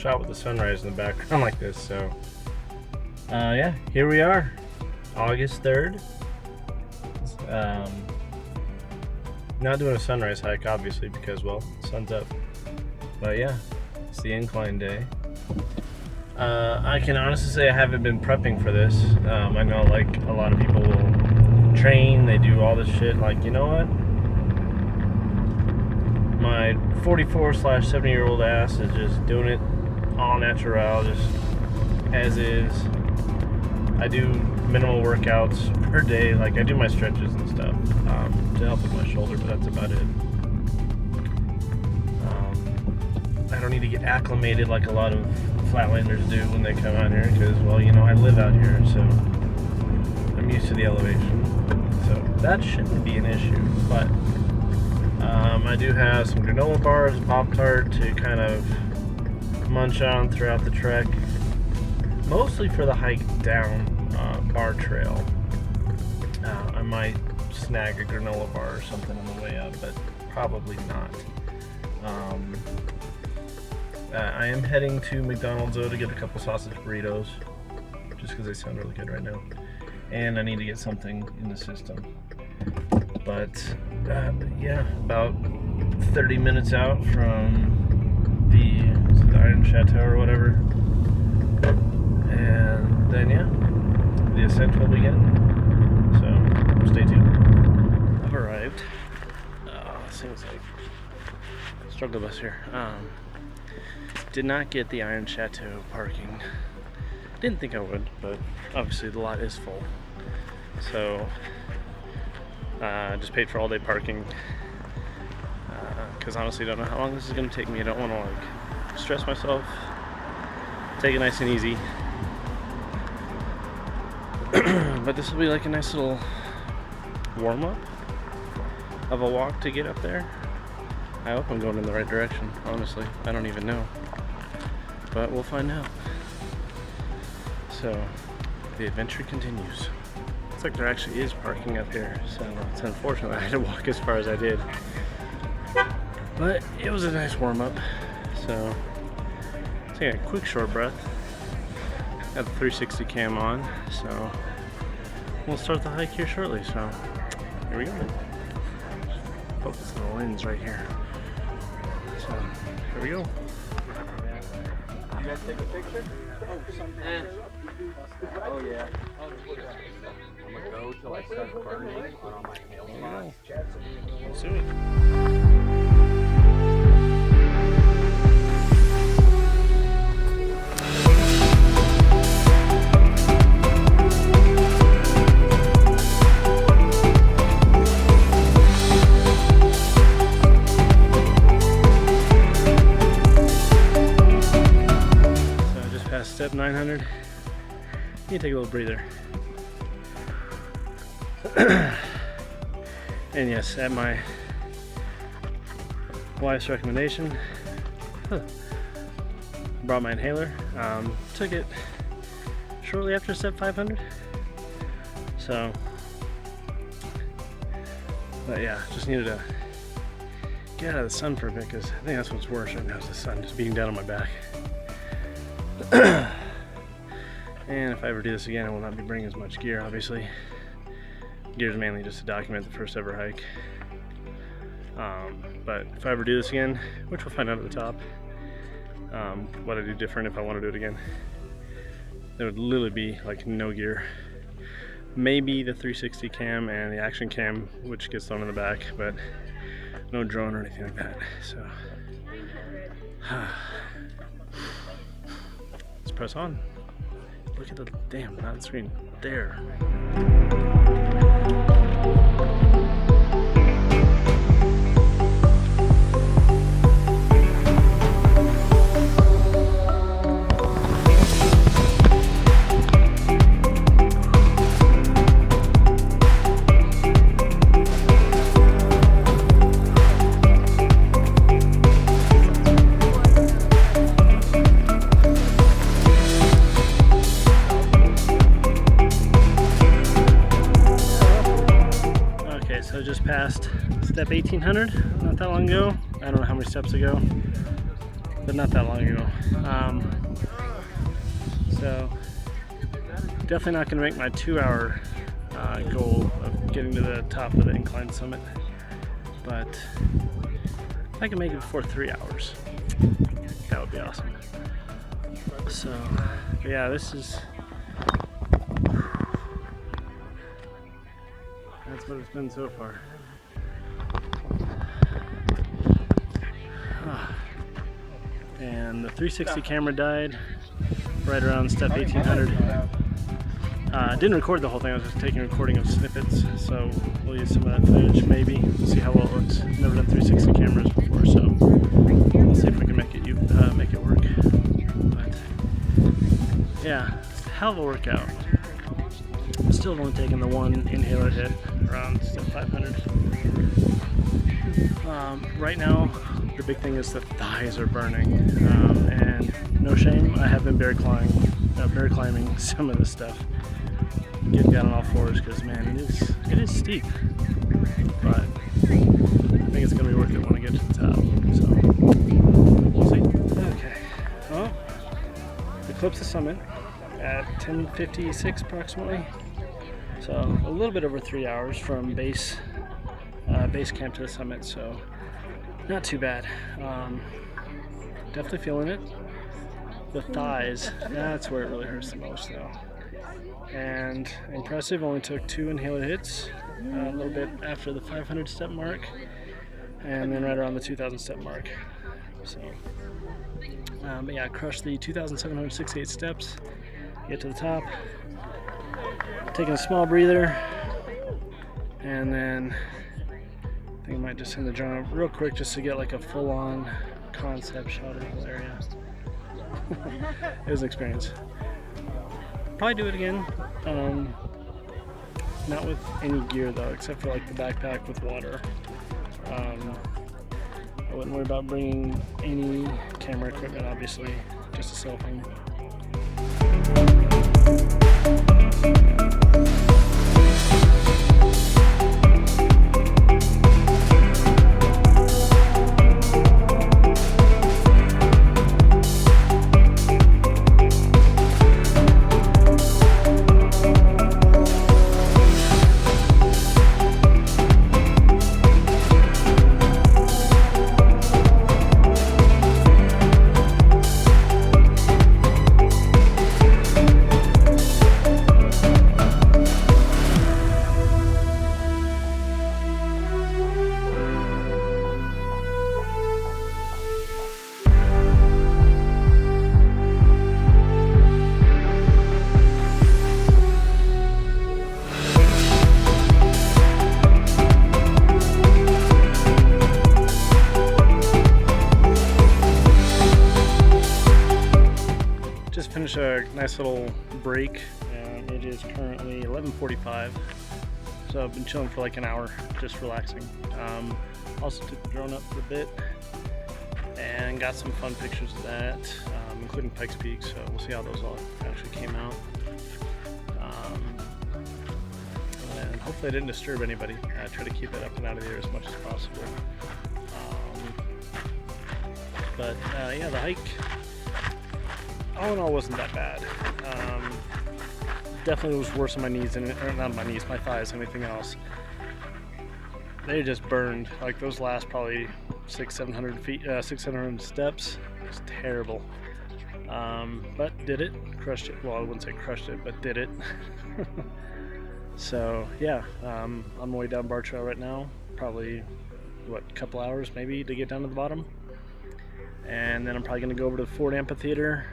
shot with the sunrise in the background like this. So yeah, here we are, August 3rd. Not doing a sunrise hike, obviously, because, well, the sun's up. But yeah, it's the incline day. I can honestly say I haven't been prepping for this. I know, like, a lot of people will train, they do all this shit. Like, you know what? My 44/70-year-old ass is just doing it all natural, just as is. I do minimal workouts per day. Like, I do my stretches and stuff to help with my shoulder, but that's about it. I don't need to get acclimated like a lot of flatlanders do when they come out here, because, well, you know, I live out here, so I'm used to the elevation. So that shouldn't be an issue. But I do have some granola bars, Pop-Tart to kind of munch on throughout the trek, mostly for the hike down bar trail. I might snag a granola bar or something on the way up, but probably not. I am heading to McDonald's though to get a couple sausage burritos, just because they sound really good right now, and I need to get something in the system. But yeah, about 30 minutes out from the Iron Chateau or whatever, and then yeah, the ascent will begin. So stay tuned. I've arrived. Seems like struggle bus here. Did not get the Iron Chateau parking. Didn't think I would, but obviously the lot is full. So just paid for all day parking. Because honestly, I don't know how long this is going to take me. I don't want to like stress myself. Take it nice and easy. But this will be like a nice little warm up of a walk to get up there. I hope I'm going in the right direction, honestly. I don't even know. But we'll find out. So, the adventure continues. Looks like there actually is parking up here, so it's unfortunate I had to walk as far as I did. But it was a nice warm-up, so take a quick short breath. Got the 360 cam on, so we'll start the hike here shortly, so here we go. Focus on the lens right here. So, here we go. You guys take a picture? Oh, yeah. I'm gonna go till I start burning on all my nail spots. Let's do it. Step 900. You take a little breather. And yes, at my wife's recommendation, brought my inhaler. Took it shortly after step 500. So, but yeah, just needed to get out of the sun for a bit, because I think that's what's worse right now is the sun just beating down on my back. And if I ever do this again, I will not be bringing as much gear, obviously. Gear is mainly just to document the first ever hike. But if I ever do this again, which we'll find out at the top, what I do different if I want to do it again, there would literally be like no gear. Maybe the 360 cam and the action cam, which gets thrown in the back, but no drone or anything like that. So let's press on. Look at the damn, not the screen. There. Past step 1800 not that long ago. I don't know how many steps ago. but not that long ago. So definitely not going to make my 2-hour goal of getting to the top of the Incline summit, but if I can make it before 3 hours, that would be awesome. So yeah, that's what it's been so far. And the 360 camera died right around step 1800. Didn't record the whole thing, I was just taking a recording of snippets, so we'll use some of that footage maybe. We'll see how well it looks. Never done 360 cameras before, so we'll see if we can make it work. But yeah, it's a hell of a workout. Still have only taken the one inhaler hit around step 500. Right now, the big thing is the thighs are burning, and no shame, I have been bear climbing some of this stuff, getting down on all fours, because man, it is steep, but I think it's going to be worth it when I get to the top, so we'll see. Okay, well, eclipse the summit at 10:56 approximately, so a little bit over 3 hours from base camp to the summit, so not too bad. Definitely feeling it. The thighs, that's where it really hurts the most though. And impressive, only took 2 inhaler hits, a little bit after the 500 step mark, and then right around the 2000 step mark. So, but yeah, crushed the 2,768 steps, get to the top, taking a small breather, and then I think I might just send the drone up real quick just to get like a full-on concept shot of the whole area. It was an experience. Probably do it again. Not with any gear though, except for like the backpack with water. I wouldn't worry about bringing any camera equipment, obviously, just a cell phone. Finish a nice little break, and it is currently 11:45, so I've been chilling for like an hour, just relaxing. Also took the drone up for a bit and got some fun pictures of that, including Pikes Peak, so we'll see how those all actually came out. And hopefully I didn't disturb anybody. I try to keep it up and out of the air as much as possible. But yeah, the hike all in all wasn't that bad. Definitely was worse on my knees, or not on my knees, my thighs, anything else. They just burned. Like those last probably 600-700 feet, 600 steps. It was terrible. But did it, crushed it. Well, I wouldn't say crushed it, but did it. So yeah, on my way down Bar Trail right now. Probably what, a couple hours maybe to get down to the bottom, and then I'm probably gonna go over to the Ford Amphitheater.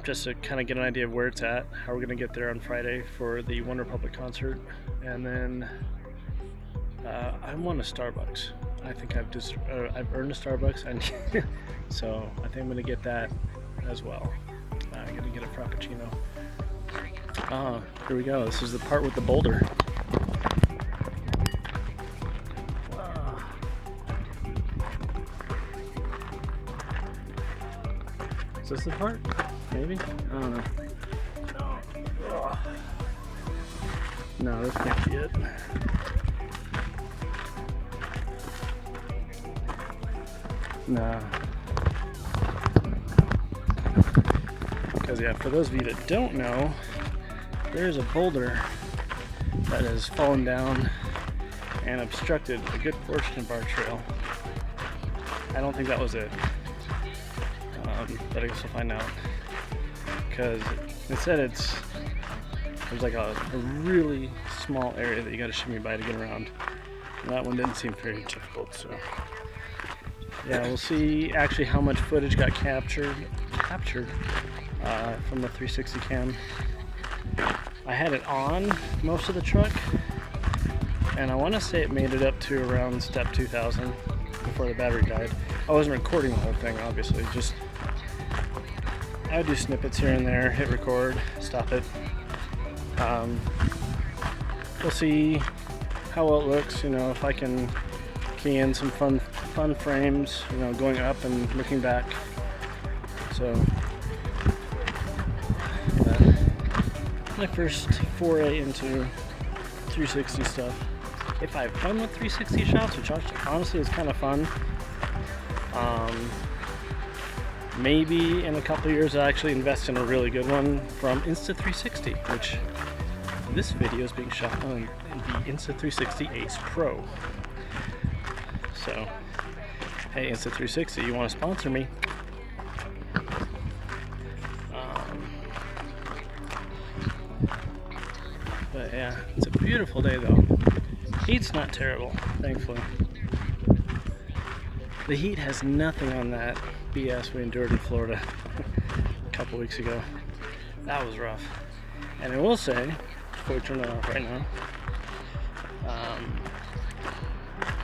Just to kind of get an idea of where it's at, how we're going to get there on Friday for the One Republic concert, and then I want a Starbucks. I think I've earned a Starbucks, and so I think I'm going to get that as well. I'm going to get a Frappuccino. Ah, here we go. This is the part with the boulder. Is this the part? Maybe? I don't know. No, this can't be it. No, Because yeah, for those of you that don't know, there's a boulder that has fallen down and obstructed a good portion of our trail. I don't think that was it, but I guess we'll find out. Because it said there's like a really small area that you got to shimmy by to get around. And that one didn't seem very difficult, so yeah, we'll see actually how much footage got captured from the 360 cam. I had it on most of the truck, and I want to say it made it up to around step 2000 before the battery died. I wasn't recording the whole thing, obviously, just I would do snippets here and there, hit record, stop it. We'll see how well it looks, you know, if I can key in some fun frames, you know, going up and looking back. So my first foray into 360 stuff. If I have fun with 360 shots, which honestly is kind of fun, maybe in a couple years I'll actually invest in a really good one from Insta360, which this video is being shot on the Insta360 Ace Pro. So, hey Insta360, you want to sponsor me? But yeah, it's a beautiful day though. Heat's not terrible, thankfully. The heat has nothing on that BS we endured in Florida a couple weeks ago. That was rough. And I will say, before we turn it off right now,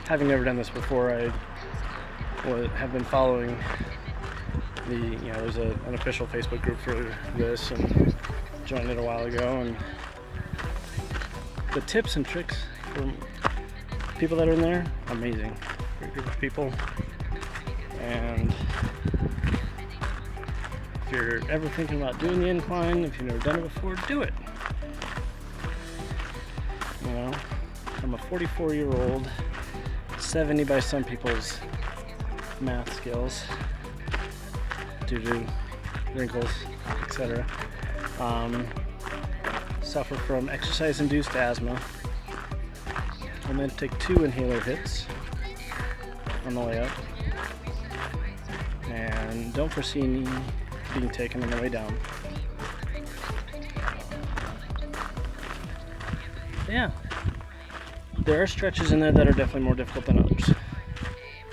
having never done this before, I have been following the, you know, there's an official Facebook group for this, and joined it a while ago, and the tips and tricks from people that are in there, amazing. Great group of people. And if you're ever thinking about doing the incline, if you've never done it before, do it. You know, I'm a 44-year-old, 70 by some people's math skills due to wrinkles, etc. Suffer from exercise-induced asthma. I'm going to take 2 inhaler hits on the way up, and don't foresee any being taken on the way down. Yeah, there are stretches in there that are definitely more difficult than others,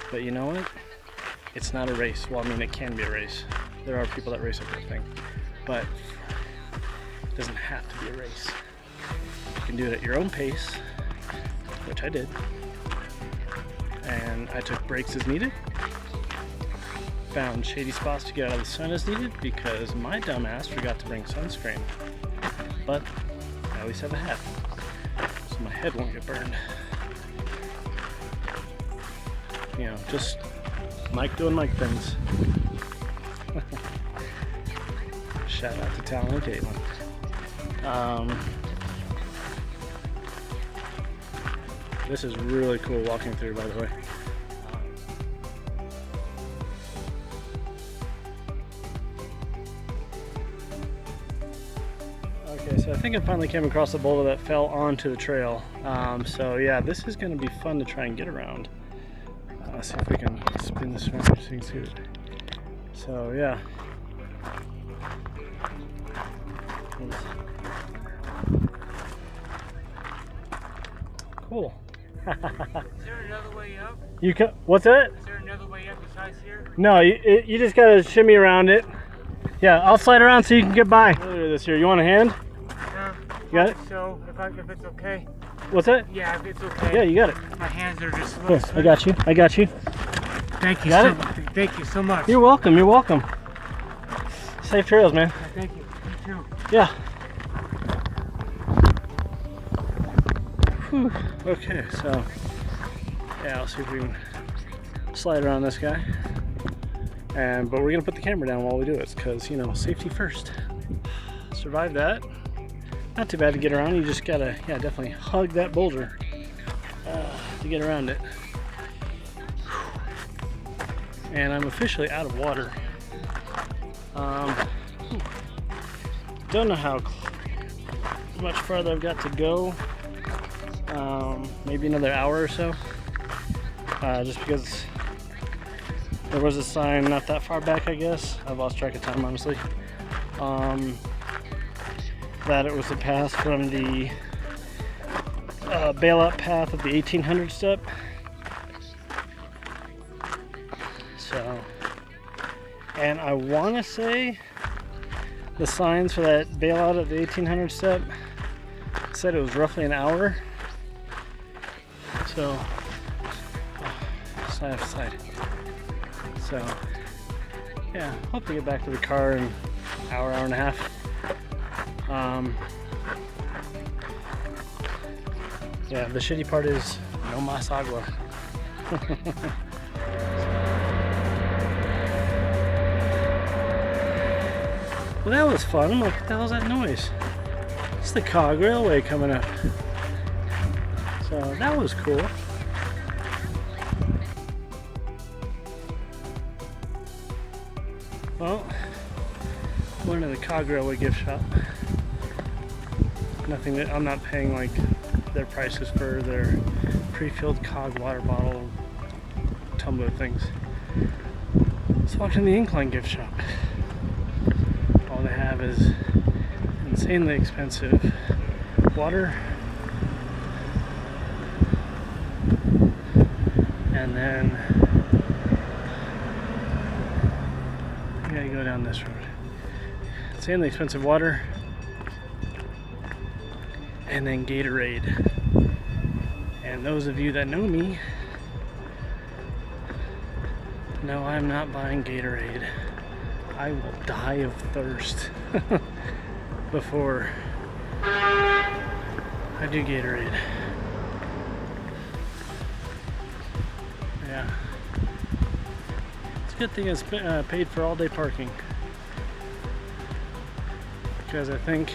but you know what? It's not a race. Well, I mean, it can be a race. There are people that race up that thing, but it doesn't have to be a race. You can do it at your own pace, which I did, and I took breaks as needed, found shady spots to get out of the sun as needed, because my dumbass forgot to bring sunscreen, but I at least have a hat, so my head won't get burned. You know, just Mike doing Mike things. Shout out to Talon and Caitlin. This is really cool walking through, by the way. Okay, so I think I finally came across a boulder that fell onto the trail. So yeah, this is going to be fun to try and get around. Let's see if we can spin this around so you can see it. So yeah. Cool. Is there another way up? You can. What's that? Is there another way up besides here? No, you just gotta shimmy around it. Yeah, I'll slide around so you can get by. This here. You want a hand? You got it? So, if it's okay. What's that? Yeah, if it's okay. Yeah, you got it. My hands are just. Here, I got you. I got you. Thank you. Got so it? much. Thank you so much. You're welcome. You're welcome. Safe trails, man. Yeah, thank you. You too. Yeah. Whew. Okay, so yeah, I'll see if we can slide around this guy. But we're gonna put the camera down while we do it, because you know, safety first. Survive that. Not too bad to get around. You just gotta, yeah, definitely hug that boulder to get around it. And I'm officially out of water. don't know how much farther I've got to go. Maybe another hour or so. Just because there was a sign not that far back, I guess. I've lost track of time, honestly. That it was the path from the bailout path of the 1800 step. So, and I want to say the signs for that bailout at the 1800 step said it was roughly an hour. So, side to side. So, yeah, hope to get back to the car in an hour, hour and a half. Yeah, the shitty part is no mas agua. Well, that was fun. I'm like, what the hell is that noise? It's the Cog Railway coming up. So that was cool. Well, going to the Cog Railway gift shop. Nothing that I'm not paying like their prices for their pre-filled Cog water bottle tumbler things. Let's walk in the Incline gift shop. All they have is insanely expensive water, and then I gotta go down this road. Insanely expensive water, and then Gatorade. And those of you that know me know I'm not buying Gatorade. I will die of thirst before I do Gatorade. Yeah. It's a good thing it's paid for all day parking. Because I think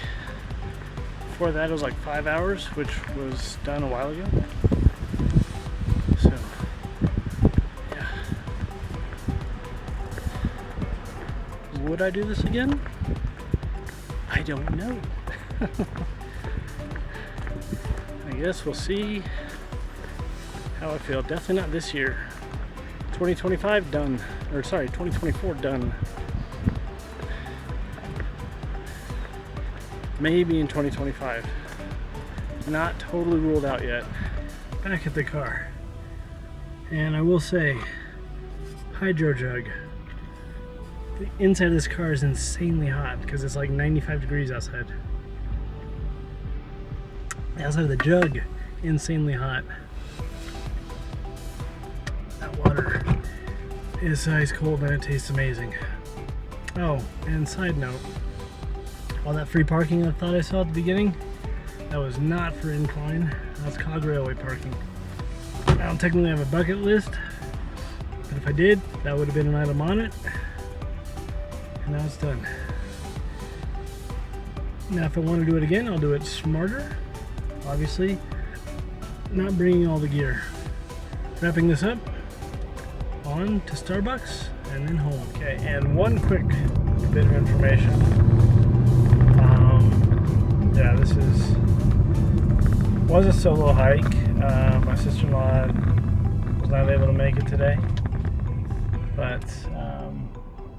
before that it was like 5 hours, which was done a while ago. So, yeah. Would I do this again? I don't know. I guess we'll see how I feel. Definitely not this year. 2025 done. Or sorry, 2024 done. Maybe in 2025. Not totally ruled out yet. Back at the car. And I will say, hydro jug. The inside of this car is insanely hot because it's like 95 degrees outside. The outside of the jug, insanely hot. That water is ice cold and it tastes amazing. Oh, and side note, all that free parking I thought I saw at the beginning, that was not for Incline. That's Cog Railway parking. I don't technically have a bucket list, but if I did, that would have been an item on it. And now it's done. Now if I want to do it again, I'll do it smarter. Obviously, not bringing all the gear. Wrapping this up, on to Starbucks, and then home. Okay, and one quick bit of information. Yeah, this was a solo hike. My sister-in-law was not able to make it today, but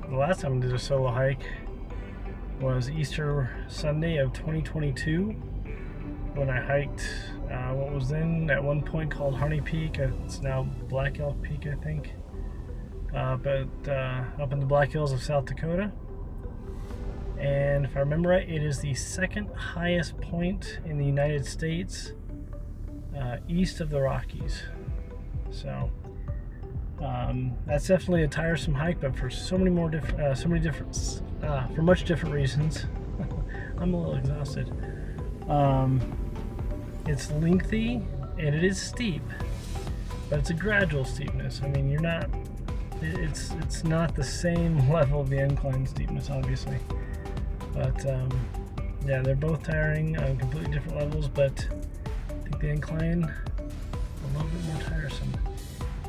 the last time I did a solo hike was Easter Sunday of 2022 when I hiked what was then at one point called Harney Peak. It's now Black Elk Peak, I think, but up in the Black Hills of South Dakota. And if I remember right, it is the second highest point in the United States east of the Rockies. So that's definitely a tiresome hike, but for so many different, for much different reasons. I'm a little exhausted. It's lengthy and it is steep, but it's a gradual steepness. I mean, it's not the same level of the incline steepness, obviously. But yeah, they're both tiring on completely different levels, but I think the incline a little bit more tiresome.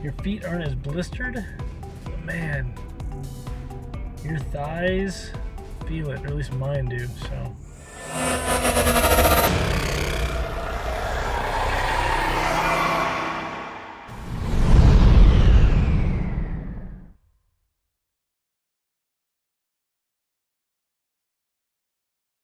Your feet aren't as blistered, but man, your thighs feel it, or at least mine do, so.